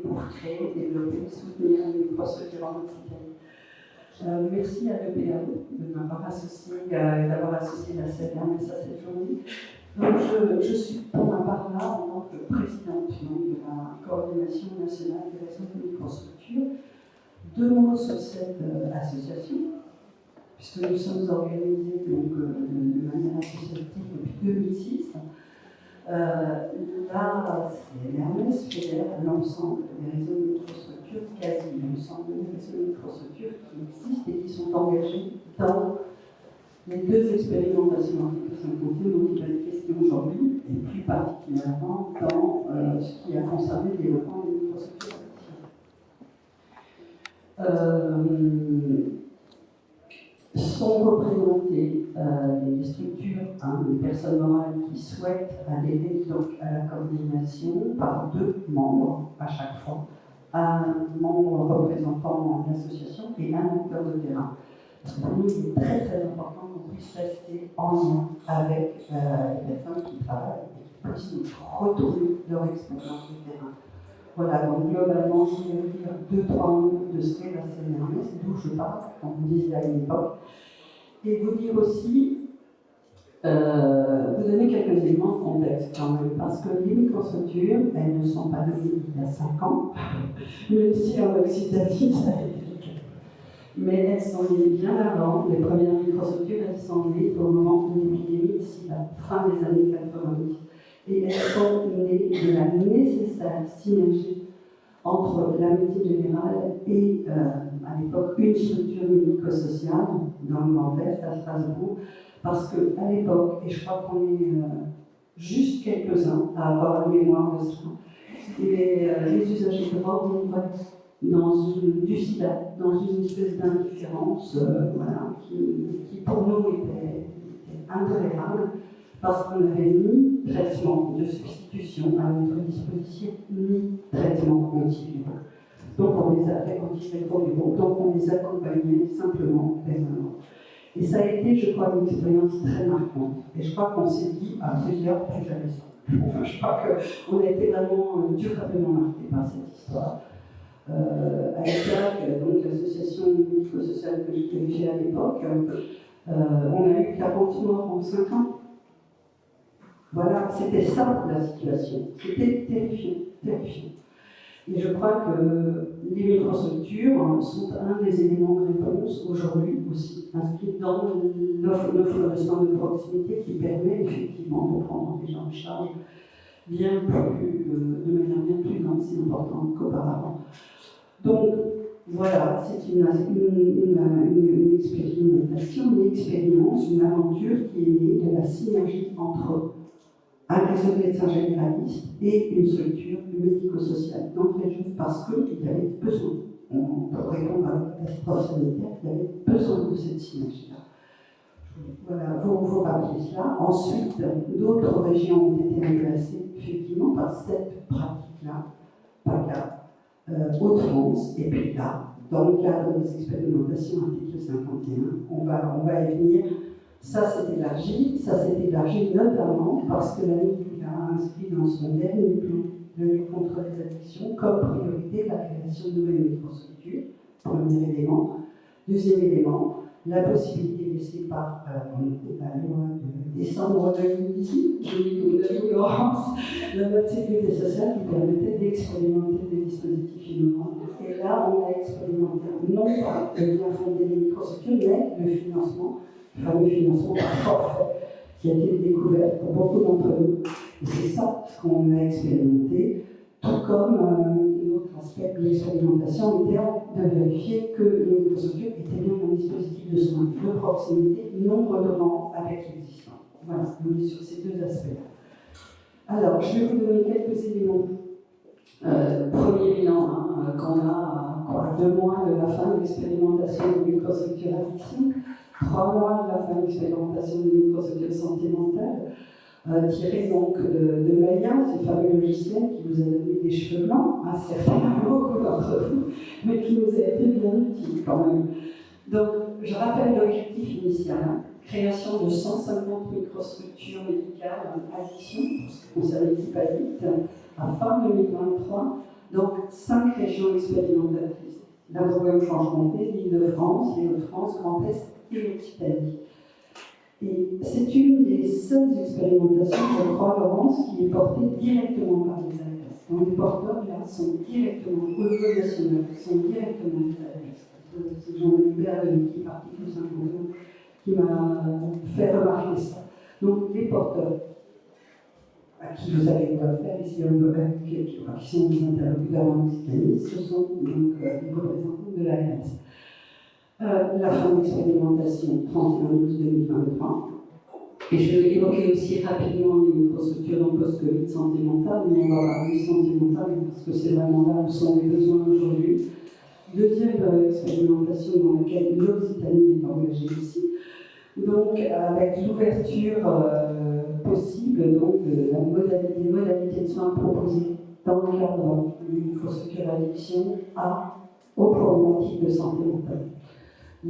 pour créer, développer, soutenir les microstructures en Occitanie. Merci à l'EPA de m'avoir associé, d'avoir associé la CNRS à cette journée. Donc je suis pour ma part là en tant que présidente de la coordination nationale des réseaux de microstructures. 2 mots sur cette association, puisque nous sommes organisés donc, de manière associative depuis 2006. Là, c'est l'Hermès fédère l'ensemble des réseaux de microstructures, quasi l'ensemble des réseaux de microstructures qui existent et qui sont engagés dans les 2 expérimentations article 51 dont il va être question aujourd'hui, et plus particulièrement dans ce qui a concerné le développement des microstructures additionnelles. Sont représentées les structures, les personnes morales qui souhaitent adhérer donc à la coordination par 2 membres à chaque fois, un membre représentant l'association et un acteur de terrain. Parce que pour nous, il est très très important qu'on puisse rester en lien avec les personnes qui travaillent et qui puissent nous retourner leur expérience de terrain. Voilà, donc globalement, je voulais vous dire 2-3 mots de ce qu'est la CNRS, d'où je parle, comme vous disiez à une époque, et vous dire aussi, vous donner quelques éléments de contexte quand même, parce que les microstructures, elles ne sont pas nées il y a 5 ans, même si en Occitanie, ça a été le cas. Mais elles sont nées bien avant, les premières microstructures, elles sont nées au moment de l'épidémie, ici, la fin des années 90. Et elles sont nées de la nécessaire synergie entre la médecine générale et, à l'époque, une structure médico-sociale dans le Grand Est, à Strasbourg, parce qu'à l'époque, et je crois qu'on est juste quelques-uns à avoir la mémoire de ça, les usagers de drogue vivaient du sida, dans une espèce d'indifférence voilà, qui pour nous était intolérable, parce qu'on n'avait ni traitement de substitution à notre disposition, ni traitement antiviraux. Donc on les accompagnait simplement les uns. Et ça a été, je crois, une expérience très marquante. Et je crois qu'on s'est dit à plusieurs, plus jamais ça. Enfin, je crois qu'on a été vraiment durablement marqué par cette histoire. À l'ECAC, donc l'association médico-sociale que je dirigeais à l'époque, on a eu 40 morts en 5 ans. Voilà, c'était ça la situation. C'était terrifiant, terrifiant. Et je crois que les microstructures sont un des éléments de réponse aujourd'hui aussi, inscrits dans l'offre de soins de proximité qui permet effectivement de prendre les gens en charge bien plus, de manière bien plus dense et importante qu'auparavant. Donc, voilà, c'est une expérimentation, une expérience, une aventure qui est née de la synergie entre un réseau de médecins généralistes et une structure médico-sociale d'entrée de jeu parce qu'il y avait besoin, pour répondre à la catastrophe sanitaire, il y avait besoin de cette synergie-là. Voilà, vous rappelez cela. Ensuite, d'autres régions ont été intéressées effectivement par cette pratique-là, PACA, Hauts-de-France, et puis là, dans le cadre des expérimentations article 51, on va y venir. Ça s'est élargi notamment parce que la NICU a inscrit dans son dernier plan de lutte contre les addictions comme priorité la création de nouvelles microstructures, premier élément. Deuxième élément, la possibilité laissée par la loi de décembre 2018, de l'ignorance, la loi de sécurité sociale qui permettait d'expérimenter des dispositifs innovants. Et là, on a expérimenté non pas le bien fondé des microstructures, mais le financement, le fameux financement par forfait, qui a été découvert pour beaucoup d'entre nous. Et c'est ça ce qu'on a expérimenté, tout comme l'autre aspect de l'expérimentation était de vérifier que les microstructures étaient bien un dispositif de soins de proximité non redondant avec l'existant. Voilà, on est sur ces 2 aspects-là. Alors, je vais vous donner quelques éléments. Premier bilan qu'on a 2 mois de la fin de l'expérimentation de microstructures addiction, 3 mois de la fin de l'expérimentation de microstructures santé mentale, tiré donc de Maya, ce fameux logiciel qui vous a donné des cheveux blancs, à certains, beaucoup d'entre vous, mais qui nous a été bien utile quand même. Donc, je rappelle l'objectif initial, création de 150 microstructures médicales en addiction, pour ce qui concerne l'équipe addict, à fin 2023, Donc 5 régions expérimentatrices. La Bourgogne-Franche-Comté, l'Île-de-France, les Hauts-de-France, Grand Est et l'Occitanie. Et c'est une des seules expérimentations, je crois, Laurence, qui est portée directement par les ARS. Donc les porteurs, là, sont directement, au niveau national, sont directement les ARS. C'est Jean-Louis Berg de l'équipe Article 52 qui m'a fait remarquer ça. Donc les porteurs, à qui vous avez faire ici, qui sont des interlocuteurs en Occitanie, ce sont donc les représentants de l'ARS. La fin de l'expérimentation 31/12/2023. Et je vais évoquer aussi rapidement les microstructures en post-Covid santé mentale, mais on va parler de santé mentale parce que c'est vraiment là où sont les besoins aujourd'hui. Deuxième expérimentation dans laquelle l'Occitanie est engagée aussi, donc avec l'ouverture possible donc, des modalités de soins proposées dans le cadre d'une microstructure addiction aux problématiques de santé mentale.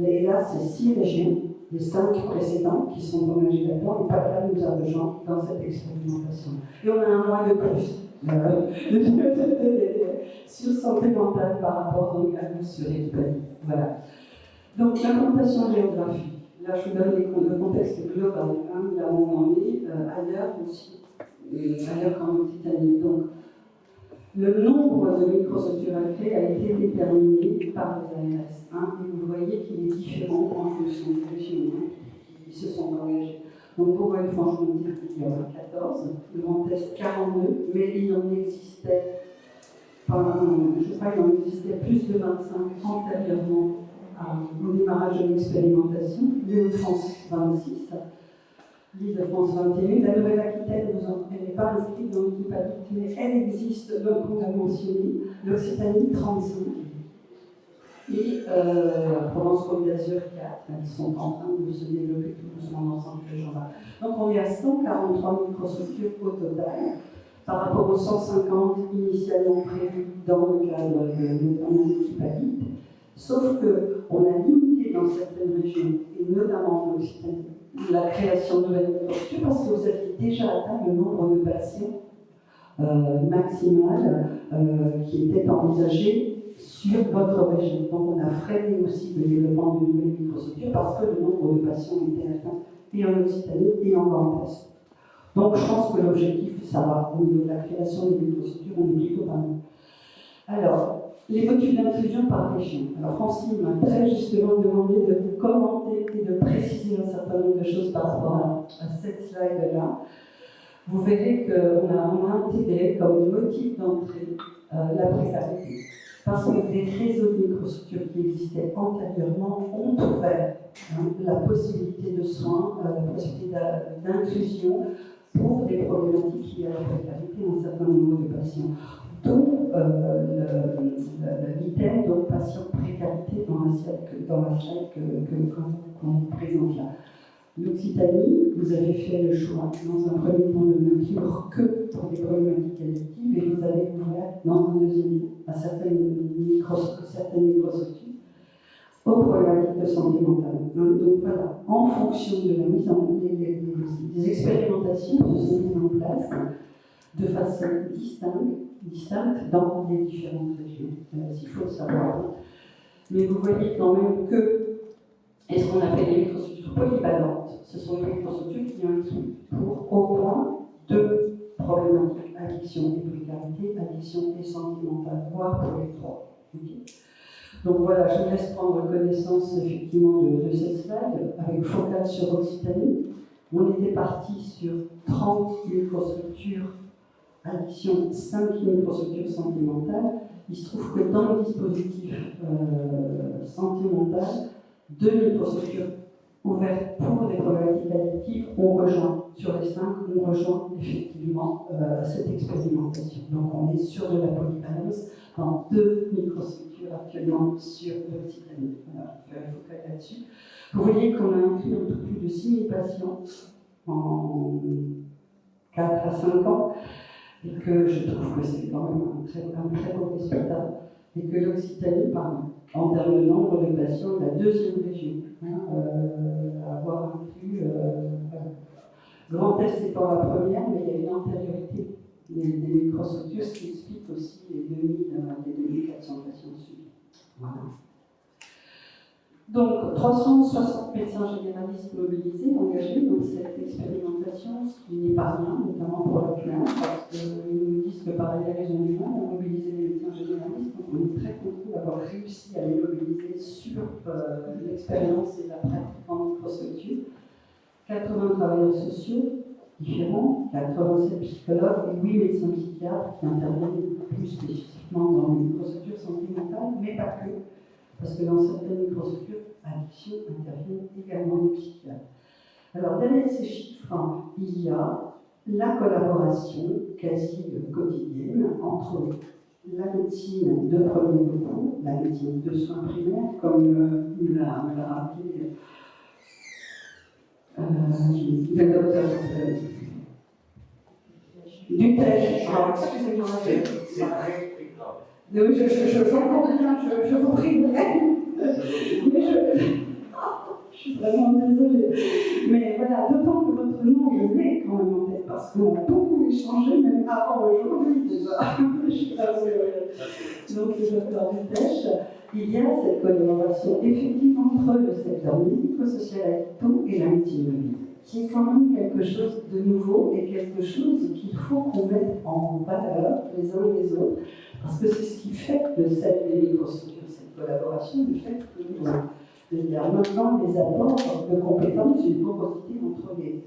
Et là, c'est 6 régions, les 5 précédentes qui sont engagées là-dedans, et pas là, nous avons de gens dans cette expérimentation. Et on a un mois de plus sur santé mentale par rapport donc, à nous sur les pays. Voilà. Donc, l'implantation géographique. Là, je vous donne le contexte global, hein, là où on en est, ailleurs aussi, ailleurs qu'en Occitanie. Donc, le nombre de microstructures à créer a été déterminé par les ARS. Hein, et vous voyez qu'il est différent en fonction des régions qui se sont engagées. Donc, Bourgogne-Franche-Comté, il y en a 14, le Grand Est 42, mais il en existait, je crois qu'il en existait plus de 25 antérieurement au démarrage de l'expérimentation. Les Hauts-de-France 26, l'Île-de-France 21, la Nouvelle-Aquitaine, elle n'est pas inscrite dans l'équipe adulte, mais elle existe, donc on l'a mentionné, l'Occitanie 35, et Provence-Côte d'Azur 4, ils sont en train de se développer tout doucement l'ensemble de gens-là. Donc on est à 143 microstructures au total, par rapport aux 150 initialement prévus dans le cadre de l'équipe adulte, sauf qu'on a limité dans certaines régions, et notamment en Occitanie, la création de nouvelles microstructures parce que vous aviez déjà atteint le nombre de patients maximal qui était envisagé sur votre région. Donc on a freiné aussi le développement de nouvelles microstructures parce que le nombre de patients était atteint et en Occitanie et en Grand Est. Donc je pense que l'objectif, ça va. Au niveau de la création de microstructures, on est plutôt pas mal. Alors, les motifs d'inclusion par région. Alors Francine m'a très justement demandé de vous commenter et de préciser un certain nombre de choses par rapport à cette slide-là. Vous verrez qu'on a intégré comme motif d'entrée la précarité. Parce que des réseaux de microstructures qui existaient antérieurement ont ouvert la possibilité de soins, la possibilité d'inclusion pour des problématiques liées à la précarité d'un certain nombre de patients. Dont l'item, donc patient précarité dans la slide qu'on vous présente là. L'Occitanie, vous avez fait le choix dans un premier temps de n'inclure que pour des problématiques addictives et vous avez ouvert dans un deuxième temps à certaines microstructures aux problématiques de santé mentale. Donc voilà, en fonction de la mise en place, des expérimentations se sont mises en place de façon distincte dans les différentes régions. S'il faut le savoir. Mais vous voyez quand même que, est-ce qu'on appelle les microstructures polyvalentes? Ce sont les microstructures qui incluent pour au moins 2 problématiques, addiction et précarité, addiction et santé mentale, voire pour les 3. Okay. Donc voilà, je vous laisse prendre connaissance effectivement de cette slide, avec focale sur Occitanie. On était parti sur 30 microstructures addiction, 5 microstructures santé mentale. Il se trouve que dans le dispositif santé mentale, 2 microstructures ouvertes pour les problématiques addictives, on rejoint sur les 5, on rejoint effectivement cette expérimentation. Donc on est sur de la polyvalence dans 2 microstructures actuellement sur l'Occitanie. Voilà, je vais focuser là-dessus. Vous voyez qu'on a inclus un peu plus de 6 000 patients en 4 à 5 ans. Et que je trouve que c'est quand même un très beau résultat, et que l'Occitanie, en termes de nombre de patients, est la 2e région à avoir inclus. Grand Est étant la première, mais il y a une antériorité des microstructures, ce qui explique aussi les 2400 patients suivis. Voilà. Donc, 360 médecins généralistes mobilisés, engagés dans cette expérimentation, ce qui n'est pas rien, notamment pour la CNAM, parce qu'ils nous disent que par ailleurs, ils ont du mal à mobiliser les médecins généralistes, donc on est très content d'avoir réussi à les mobiliser sur l'expérience et la pratique en microstructure. 80 travailleurs sociaux différents, 87 psychologues et 8 médecins psychiatres qui interviennent plus spécifiquement dans les microstructures sentimentales, mais pas que. Parce que dans certaines microstructures, addiction interviennent également des psychiatres. Alors, derrière ces chiffres, il y a la collaboration quasi quotidienne entre la médecine de premier recours, la médecine de soins primaires, comme me l'a rappelé le docteur Dutège. Alors, excusez-moi. C'est très grave. J'entends bien, je vous prie, mais je suis vraiment désolée. Mais voilà, d'autant que votre nom, je l'ai quand même en tête, parce qu'on a beaucoup échangé, même avant aujourd'hui déjà. Je suis vraiment heureuse. Donc, le docteur Dutège, il y a cette collaboration effectivement entre le secteur médico-social et la médecine de ville, qui est quand même quelque chose de nouveau et quelque chose qu'il faut qu'on mette en valeur les uns et les autres. Parce que c'est ce qui fait le sel des microstructures, cette collaboration, le fait qu'il y a maintenant des apports de compétences, une porosité entre les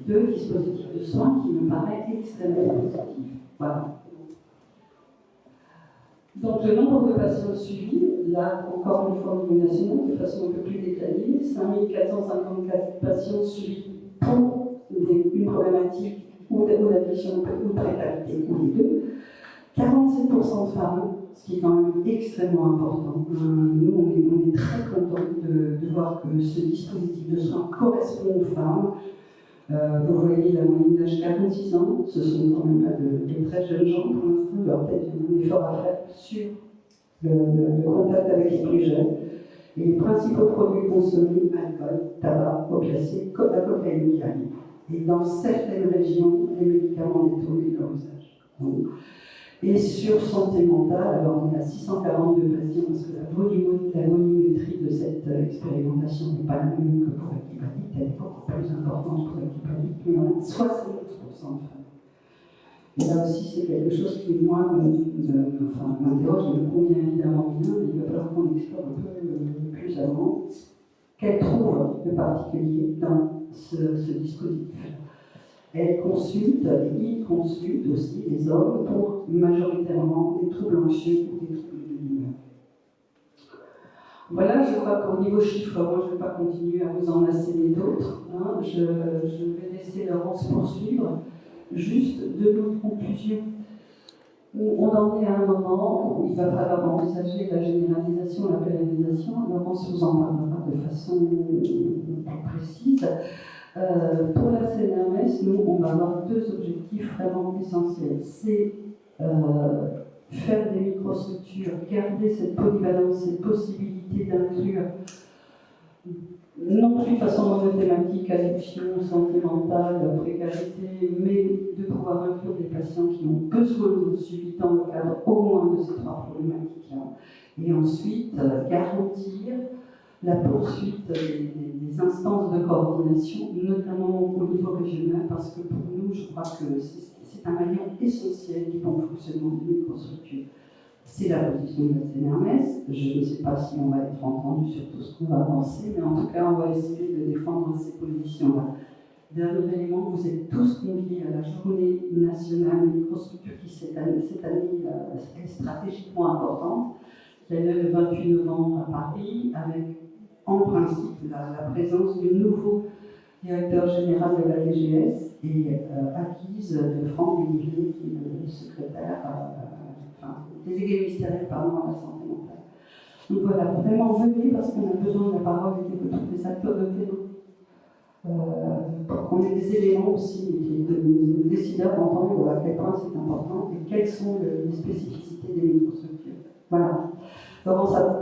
deux dispositifs de soins qui me paraît extrêmement positif. Voilà. Donc le nombre de patients suivis, là encore une fois au niveau national, de façon un peu plus détaillée, 5454 patients suivis pour une problématique ou d'addiction ou de précarité ou les deux. 47% de femmes, ce qui est quand même extrêmement important. Nous, on est très contents de voir que ce dispositif de soins correspond aux femmes. Vous voyez la moyenne d'âge 46 ans, ce sont quand même pas de très jeunes gens pour l'instant, il y aura peut-être un effort à faire sur le contact avec les plus jeunes. Et les principaux produits consommés, alcool, tabac, opiacés, la cocaïne qui arrive. Et dans certaines régions, les médicaments détournés de leur usage. Et sur santé mentale, alors on a 642 patients, parce que la volumétrie de cette expérimentation n'est pas la même que pour l'équivalite, elle est beaucoup plus importante pour l'équivalite, mais on a 72% de femmes. Et là aussi, c'est quelque chose qui, moi, m'interroge et me convient évidemment bien, mais il va falloir qu'on explore un peu plus avant qu'elle trouve de particulier dans ce dispositif. Elle consulte, et ils consultent aussi les hommes pour majoritairement des troubles anxieux ou des troubles de l'humeur. Voilà, je crois qu'au niveau chiffre, moi je ne vais pas continuer à vous en asséner d'autres. Je vais laisser Laurence poursuivre. Juste deux conclusions. On en est à un moment où il va falloir envisager la généralisation, la pérennisation. Laurence vous en parlera de façon plus précise. Pour la CNRS, nous, on va avoir deux objectifs vraiment essentiels. C'est faire des microstructures, garder cette polyvalence, cette possibilité d'inclure, non plus de façon monothématique, addiction, santé mentale, précarité, mais de pouvoir inclure des patients qui ont besoin de suivi dans le cadre au moins de ces trois problématiques-là. Et ensuite, garantir la poursuite des instances de coordination, notamment au niveau régional, parce que pour nous, je crois que c'est un maillon essentiel du bon fonctionnement des microstructures. C'est la position de la CNRS. Je ne sais pas si on va être entendu sur tout ce qu'on va avancer, mais en tout cas, on va essayer de défendre ces positions-là. Dernier élément, vous êtes tous conviés à la journée nationale microstructure qui, cette année est stratégiquement importante, qui a lieu le 28 novembre à Paris, avec en principe la présence du nouveau directeur général de la DGS et acquise de Franck Bénivier, qui est le secrétaire, délégué ministériel à la santé mentale. Donc voilà, vraiment venez parce qu'on a besoin de la parole et de tous les acteurs de terrain. Pour qu'on ait des éléments aussi, et que les décideurs entendent à quel point c'est important et quelles sont les spécificités des microstructures. Voilà. Laurence, à vous.